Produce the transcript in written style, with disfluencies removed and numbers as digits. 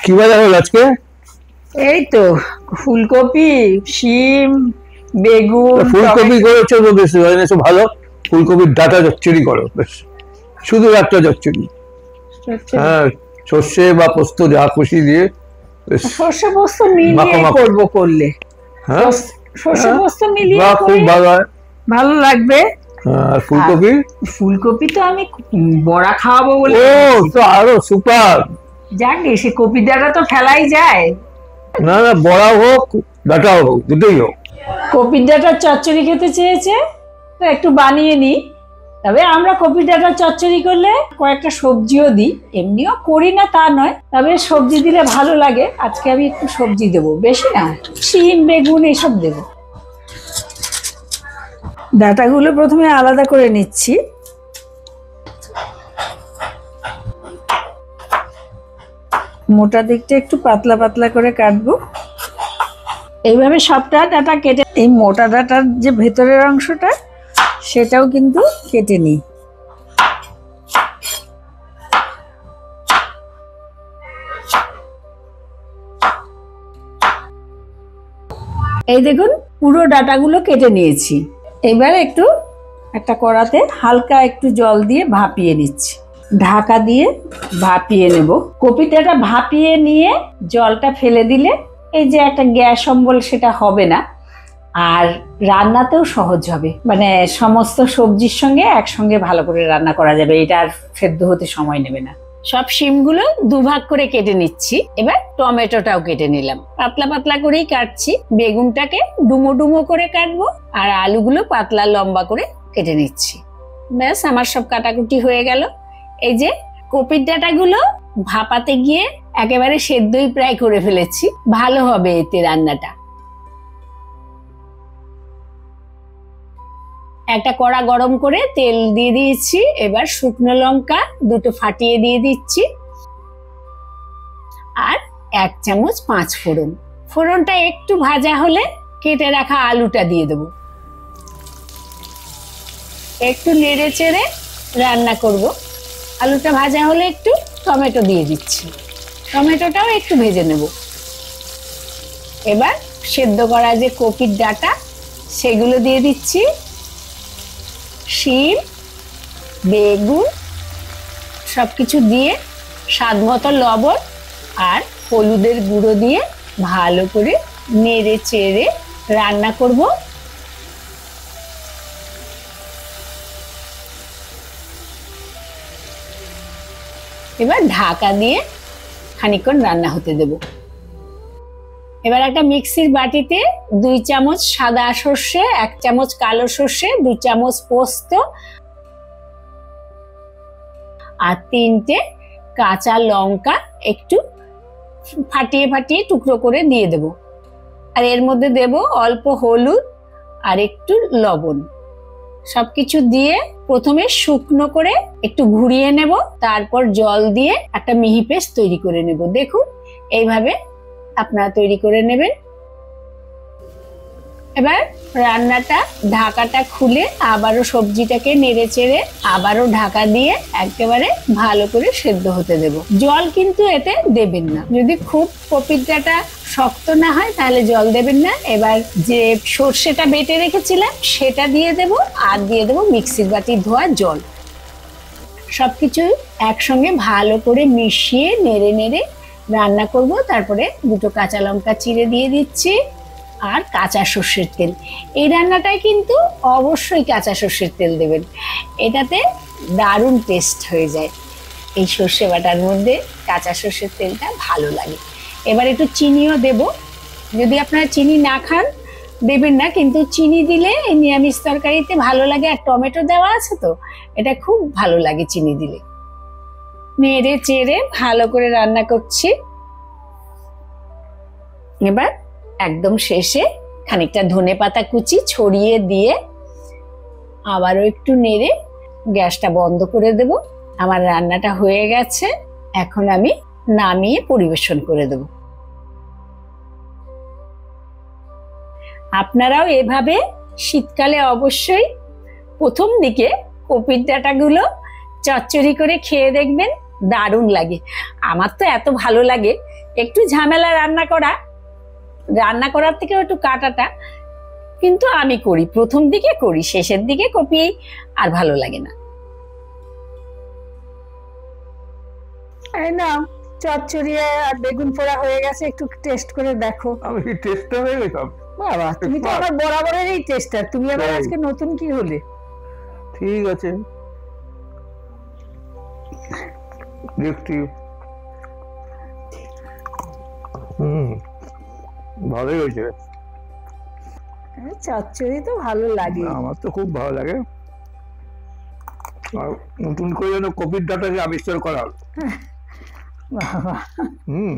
কি বাজার হলো আজকে? এই তো ফুলকপি, শিম, বেগুন। ফুলকপি করেছো তো বেশ ভালো। ফুলকপির ডাটা চচ্চড়ি করো, বেশ শুধু একটা চচ্চড়ি। হ্যাঁ, সর্ষে বা পোস্ত যা খুশি দিয়ে, সর্ষে পোস্ত মিলিয়ে করবো করলে। হ্যাঁ, সর্ষে পোস্ত মিলিয়ে খুব ভালো হয়, ভালো লাগবে। আর ফুলকপি, ফুলকপি তো আমি বড়া খাওয়াবো বলে। ও তো আরো সুপার। যাক, সে কপির ডাটা তো ফেলাই যায়। না না, বড়া হোক ডাটাও হোক, দুটোই হোক। কপির ডাটার চচ্চড়ি খেতে চেয়েছে তো একটু বানিয়ে নি। তবে আমরা কপির ডাটার চচ্চড়ি করলে কয়েকটা সবজিও দিই, এমনিও করি না তা নয়, তবে সবজি দিলে ভালো লাগে। আজকে আমি একটু সবজি দেবো, বেশি না, শিম বেগুন এসব দেবো। ডাটাগুলো প্রথমে আলাদা করে নিচ্ছি। মোটা দিকটা একটু পাতলা পাতলা করে কাটবো। এইভাবে সবটা ডাটা কেটে, এই মোটা ডাটার যে ভেতরের অংশটা সেটাও কিন্তু কেটে নিই। এই দেখুন, পুরো ডাটাগুলো কেটে নিয়েছি। এবার একটা কড়াতে হালকা একটু জল দিয়ে ভাপিয়ে নিচ্ছি। ঢাকা দিয়ে ভাপিয়ে নেব। কপির ডাটা ভাপিয়ে নিয়ে জলটা ফেলে দিলে এই যে একটা গ্যাস অম্বল, সেটা হবে না, আর রান্নাতেও সহজ হবে। মানে সমস্ত সবজির সঙ্গে একসঙ্গে ভালো করে রান্না করা যাবে, এটা আর সেদ্ধ হতে সময় নেবে না। সব শিমগুলো দুভাগ করে কেটে নিচ্ছি। এবার টমেটোটাও কেটে নিলাম, পাতলা পাতলা করেই কাটছি। বেগুনটাকে ডুমো ডুমো করে কাটবো, আর আলুগুলো পাতলা লম্বা করে কেটে নিচ্ছি। ব্যাস, আমার সব কাটাকুটি হয়ে গেল। এই যে কপির ডাঁটাগুলো ভাপাতে গিয়ে একেবারে সেদ্ধই প্রায় করে ফেলেছি, ভালো হবে এতে রান্নাটা। একটা কড়া গরম করে তেল দিয়ে দিয়েছি। এবার শুকনো লঙ্কা দুটো ফাটিয়ে দিয়ে দিচ্ছি, আর 1 চামচ 5 ফোড়ন। ফোড়নটা একটু ভাজা হলে কেটে রাখা আলুটা দিয়ে দেবো। একটু নেড়ে চেড়ে রান্না করব। আলুটা ভাজা হলে একটু টমেটো দিয়ে দিচ্ছি, টমেটোটাও একটু ভেজে নেব। এবার সেদ্ধ করা যে কপির ডাঁটা সেগুলো দিয়ে দিচ্ছি, শিম বেগুন সবকিছু দিয়ে স্বাদ মতো লবণ আর হলুদের গুঁড়ো দিয়ে ভালো করে নেড়ে চেড়ে রান্না করব। এবার ঢাকা দিয়ে খানিকক্ষণ রান্না হতে দেব। এবার একটা মিক্সির বাটিতে 2 চামচ সাদা সর্ষে, 1 চামচ কালো সর্ষে, 2 চামচ পোস্ত আর 3টে কাঁচা লঙ্কা একটু ফাটিয়ে ফাটিয়ে টুকরো করে দিয়ে দেব। আর এর মধ্যে দেব অল্প হলুদ আর একটু লবণ। সবকিছু দিয়ে প্রথমে শুকনো করে একটু ঘুরিয়ে নেব, তারপর জল দিয়ে একটা মিহি পেস্ট তৈরি করে নেব। দেখুন, এইভাবে আপনারা তৈরি করে নেবেন। এবার রান্নাটা ঢাকাটা খুলে আবারও সবজিটাকে নেড়ে চেড়ে আবারও ঢাকা দিয়ে একেবারে ভালো করে সেদ্ধ হতে দেব। জল কিন্তু এতে দেবেন না, যদি খুব কপির ডাঁটা শক্ত না হয় তাহলে জল দেবেন না। এবার যে সর্ষেটা বেটে রেখেছিলাম সেটা দিয়ে দেব, আর দিয়ে দেব মিক্সির বাটির ধোয়া জল। সবকিছু একসঙ্গে ভালো করে মিশিয়ে নেড়ে নেড়ে রান্না করব। তারপরে 2টো কাঁচা লঙ্কা চিড়ে দিয়ে দিচ্ছি আর কাঁচা সর্ষের তেল। এই রান্নাটায় কিন্তু অবশ্যই কাঁচা সর্ষের তেল দেবেন, এটাতে দারুণ টেস্ট হয়ে যায়। এই সর্ষে বাটার মধ্যে কাঁচা সর্ষের তেলটা ভালো লাগে। এবার একটু চিনিও দেব, যদি আপনারা চিনি না খান দেবেন না, কিন্তু চিনি দিলে এই নিরামিষ তরকারিতে ভালো লাগে। আর টমেটো দেওয়া আছে তো, এটা খুব ভালো লাগে চিনি দিলে। নেড়ে চেড়ে ভালো করে রান্না করছি। এবার একদম শেষে খানিকটা ধনেপাতা কুচি ছড়িয়ে দিয়ে আবারও একটু নেড়ে গ্যাসটা বন্ধ করে দেব। আমার রান্নাটা হয়ে গেছে, এখন আমি নামিয়ে পরিবেশন করে দেব। আপনারাও এভাবে শীতকালে অবশ্যই প্রথম দিকে কপির ডাঁটাগুলো চচ্চড়ি করে খেয়ে দেখবেন, দারুণ লাগে। আমার তো এত ভালো লাগে, একটু ঝামেলা রান্না করার থেকেও একটু কাটাটা, কিন্তু আমি করি, প্রথম দিকে করি, শেষের দিকে কপি আর ভালো লাগে না। এই না, চচ্চড়ি আর বেগুন পোড়া হয়ে গেছে, একটু টেস্ট করে দেখো। আমি কি টেস্টটা হয়ে গেলাম? বাবা, তুমি তো আমার বরাবরেরই টেস্টার, তুমি আবার তাই। আজকে নতুন কি হলে? ঠিক আছে, দেখছি। ভালোই হয়েছে। চচ্চড়ি তো ভালো লাগে। আমার তো খুব ভালো লাগে। আর নতুন করে যেন কপির ডাটাকে আবিষ্কার করা হলো। বাবা, হুম